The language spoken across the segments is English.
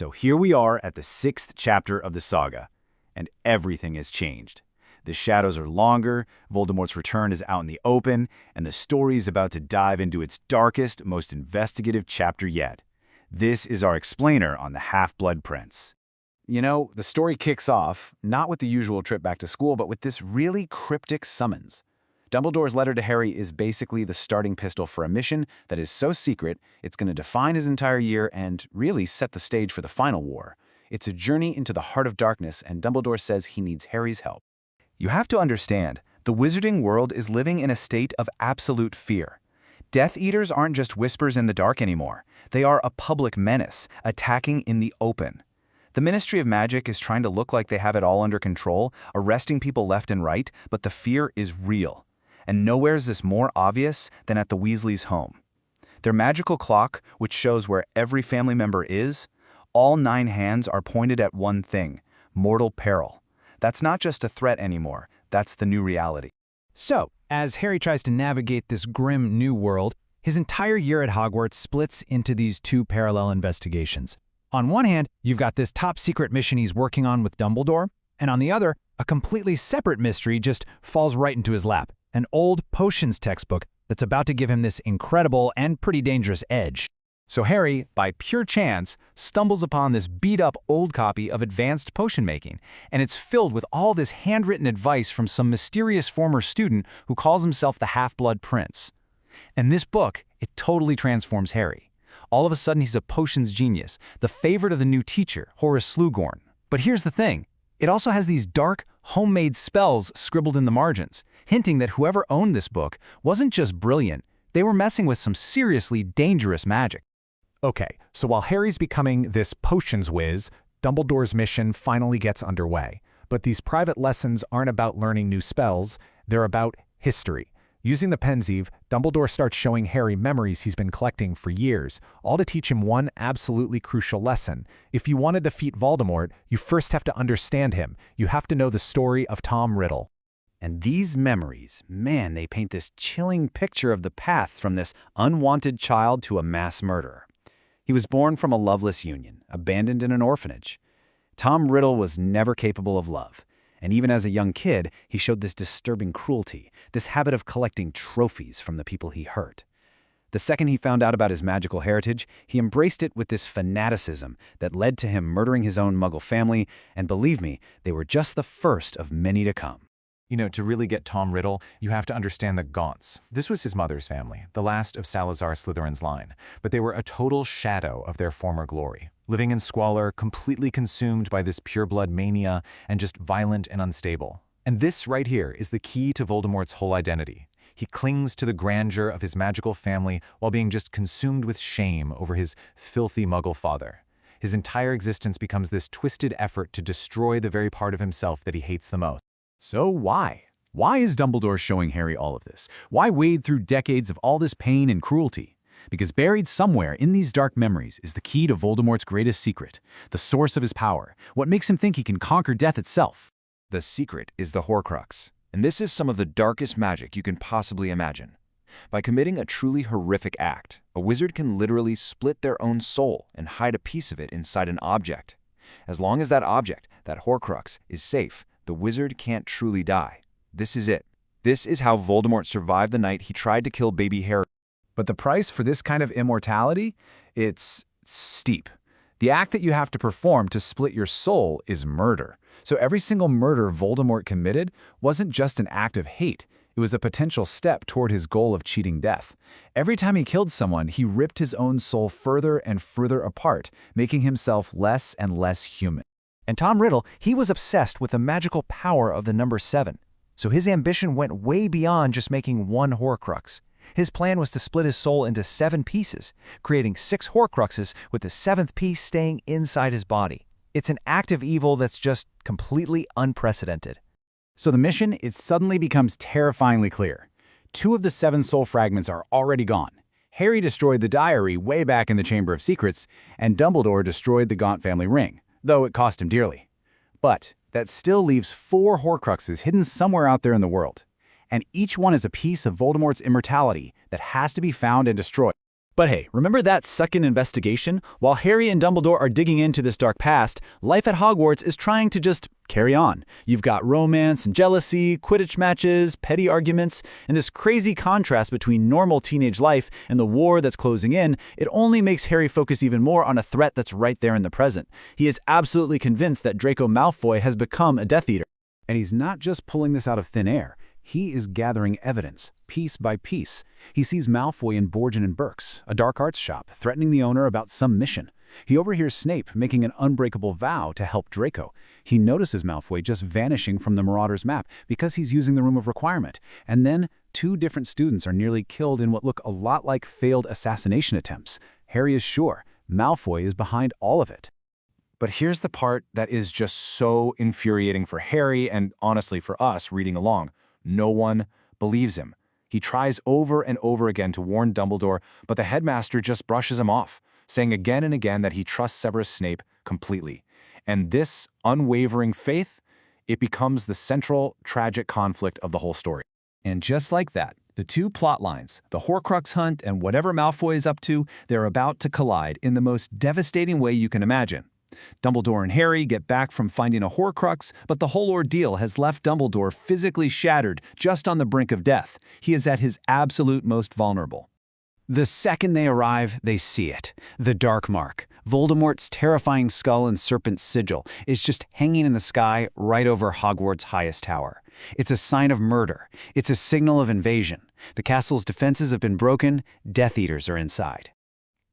So here we are at the 6th chapter of the saga, and everything has changed. The shadows are longer, Voldemort's return is out in the open, and the story is about to dive into its darkest, most investigative chapter yet. This is our explainer on the Half-Blood Prince. You know, the story kicks off, not with the usual trip back to school, but with this really cryptic summons. Dumbledore's letter to Harry is basically the starting pistol for a mission that is so secret, it's going to define his entire year and really set the stage for the final war. It's a journey into the heart of darkness, and Dumbledore says he needs Harry's help. You have to understand, the wizarding world is living in a state of absolute fear. Death Eaters aren't just whispers in the dark anymore. They are a public menace, attacking in the open. The Ministry of Magic is trying to look like they have it all under control, arresting people left and right, but the fear is real. And nowhere is this more obvious than at the Weasleys' home. Their magical clock, which shows where every family member is, all 9 hands are pointed at one thing: mortal peril. That's not just a threat anymore, that's the new reality. So, as Harry tries to navigate this grim new world, his entire year at Hogwarts splits into these 2 parallel investigations. On one hand, you've got this top-secret mission he's working on with Dumbledore, and on the other, a completely separate mystery just falls right into his lap, an old potions textbook that's about to give him this incredible and pretty dangerous edge. So Harry, by pure chance, stumbles upon this beat-up old copy of Advanced Potion Making, and it's filled with all this handwritten advice from some mysterious former student who calls himself the Half-Blood Prince. And this book, it totally transforms Harry. All of a sudden he's a potions genius, the favorite of the new teacher, Horace Slughorn. But here's the thing, it also has these dark, homemade spells scribbled in the margins, hinting that whoever owned this book wasn't just brilliant, they were messing with some seriously dangerous magic. Okay, so while Harry's becoming this potions whiz, Dumbledore's mission finally gets underway. But these private lessons aren't about learning new spells, they're about history. Using the Pensieve, Dumbledore starts showing Harry memories he's been collecting for years, all to teach him one absolutely crucial lesson. If you want to defeat Voldemort, you first have to understand him. You have to know the story of Tom Riddle. And these memories, man, they paint this chilling picture of the path from this unwanted child to a mass murderer. He was born from a loveless union, abandoned in an orphanage. Tom Riddle was never capable of love, and even as a young kid, he showed this disturbing cruelty, this habit of collecting trophies from the people he hurt. The second he found out about his magical heritage, he embraced it with this fanaticism that led to him murdering his own Muggle family, and believe me, they were just the first of many to come. You know, to really get Tom Riddle, you have to understand the Gaunts. This was his mother's family, the last of Salazar Slytherin's line, but they were a total shadow of their former glory, living in squalor, completely consumed by this pure-blood mania, and just violent and unstable. And this right here is the key to Voldemort's whole identity. He clings to the grandeur of his magical family while being just consumed with shame over his filthy Muggle father. His entire existence becomes this twisted effort to destroy the very part of himself that he hates the most. So why? Why is Dumbledore showing Harry all of this? Why wade through decades of all this pain and cruelty? Because buried somewhere in these dark memories is the key to Voldemort's greatest secret, the source of his power, what makes him think he can conquer death itself. The secret is the Horcrux, and this is some of the darkest magic you can possibly imagine. By committing a truly horrific act, a wizard can literally split their own soul and hide a piece of it inside an object. As long as that object, that Horcrux, is safe, the wizard can't truly die. This is it. This is how Voldemort survived the night he tried to kill baby Harry. But the price for this kind of immortality? It's steep. The act that you have to perform to split your soul is murder. So every single murder Voldemort committed wasn't just an act of hate. It was a potential step toward his goal of cheating death. Every time he killed someone, he ripped his own soul further and further apart, making himself less and less human. And Tom Riddle, he was obsessed with the magical power of the number 7. So his ambition went way beyond just making one Horcrux. His plan was to split his soul into 7 pieces, creating 6 Horcruxes with the 7th piece staying inside his body. It's an act of evil that's just completely unprecedented. So the mission, it suddenly becomes terrifyingly clear. 2 of the 7 soul fragments are already gone. Harry destroyed the diary way back in the Chamber of Secrets, and Dumbledore destroyed the Gaunt family ring, though it cost him dearly. But that still leaves 4 Horcruxes hidden somewhere out there in the world, and each one is a piece of Voldemort's immortality that has to be found and destroyed. But hey, remember that second investigation? While Harry and Dumbledore are digging into this dark past, life at Hogwarts is trying to just carry on. You've got romance and jealousy, Quidditch matches, petty arguments, and this crazy contrast between normal teenage life and the war that's closing in. It only makes Harry focus even more on a threat that's right there in the present. He is absolutely convinced that Draco Malfoy has become a Death Eater. And he's not just pulling this out of thin air. He is gathering evidence, piece by piece. He sees Malfoy in Borgin & Burke's, a dark arts shop, threatening the owner about some mission. He overhears Snape making an unbreakable vow to help Draco. He notices Malfoy just vanishing from the Marauder's map because he's using the Room of Requirement. And then 2 different students are nearly killed in what look a lot like failed assassination attempts. Harry is sure Malfoy is behind all of it. But here's the part that is just so infuriating for Harry and honestly for us reading along. No one believes him. He tries over and over again to warn Dumbledore, but the headmaster just brushes him off, saying again and again that he trusts Severus Snape completely. And this unwavering faith, it becomes the central tragic conflict of the whole story. And just like that, the 2 plot lines, the Horcrux hunt and whatever Malfoy is up to, they're about to collide in the most devastating way you can imagine. Dumbledore and Harry get back from finding a Horcrux, but the whole ordeal has left Dumbledore physically shattered, just on the brink of death. He is at his absolute most vulnerable. The second they arrive, they see it. The Dark Mark. Voldemort's terrifying skull and serpent sigil is just hanging in the sky right over Hogwarts' highest tower. It's a sign of murder. It's a signal of invasion. The castle's defenses have been broken. Death Eaters are inside.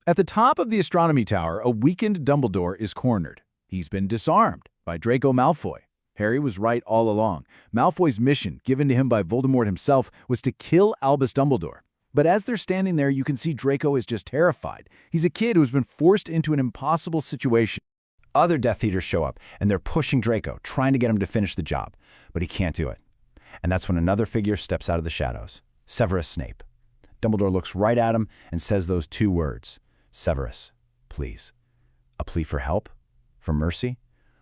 At the top of the astronomy tower, a weakened Dumbledore is cornered. He's been disarmed by Draco Malfoy. Harry was right all along. Malfoy's mission, given to him by Voldemort himself, was to kill Albus Dumbledore. But as they're standing there, you can see Draco is just terrified. He's a kid who's been forced into an impossible situation. Other Death Eaters show up, and they're pushing Draco, trying to get him to finish the job. But he can't do it. And that's when another figure steps out of the shadows. Severus Snape. Dumbledore looks right at him and says those 2 words. Severus, please. A plea for help? For mercy?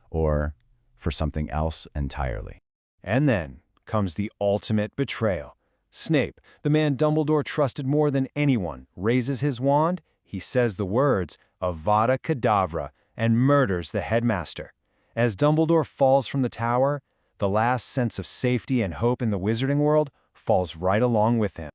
Or for something else entirely? And then comes the ultimate betrayal. Snape, the man Dumbledore trusted more than anyone, raises his wand, he says the words, Avada Kedavra, and murders the headmaster. As Dumbledore falls from the tower, the last sense of safety and hope in the wizarding world falls right along with him.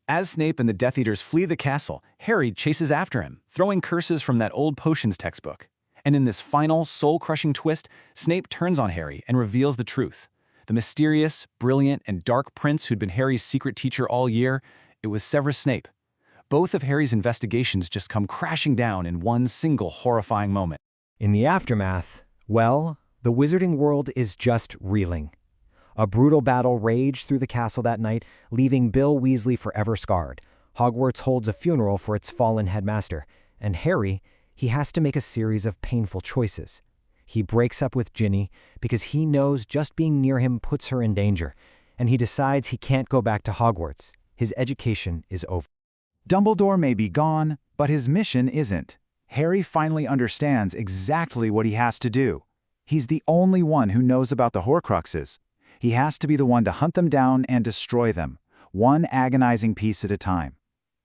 As Snape and the Death Eaters flee the castle, Harry chases after him, throwing curses from that old potions textbook. And in this final, soul-crushing twist, Snape turns on Harry and reveals the truth. The mysterious, brilliant, and dark prince who'd been Harry's secret teacher all year, it was Severus Snape. Both of Harry's investigations just come crashing down in one single horrifying moment. In the aftermath, well, the wizarding world is just reeling. A brutal battle raged through the castle that night, leaving Bill Weasley forever scarred. Hogwarts holds a funeral for its fallen headmaster, and Harry, he has to make a series of painful choices. He breaks up with Ginny because he knows just being near him puts her in danger, and he decides he can't go back to Hogwarts. His education is over. Dumbledore may be gone, but his mission isn't. Harry finally understands exactly what he has to do. He's the only one who knows about the Horcruxes. He has to be the one to hunt them down and destroy them, one agonizing piece at a time.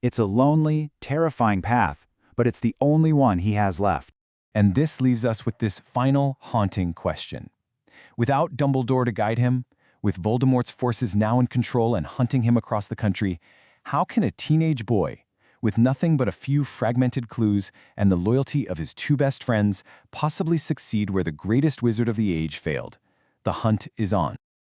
It's a lonely, terrifying path, but it's the only one he has left. And this leaves us with this final haunting question. Without Dumbledore to guide him, with Voldemort's forces now in control and hunting him across the country, how can a teenage boy, with nothing but a few fragmented clues and the loyalty of his 2 best friends, possibly succeed where the greatest wizard of the age failed? The hunt is on.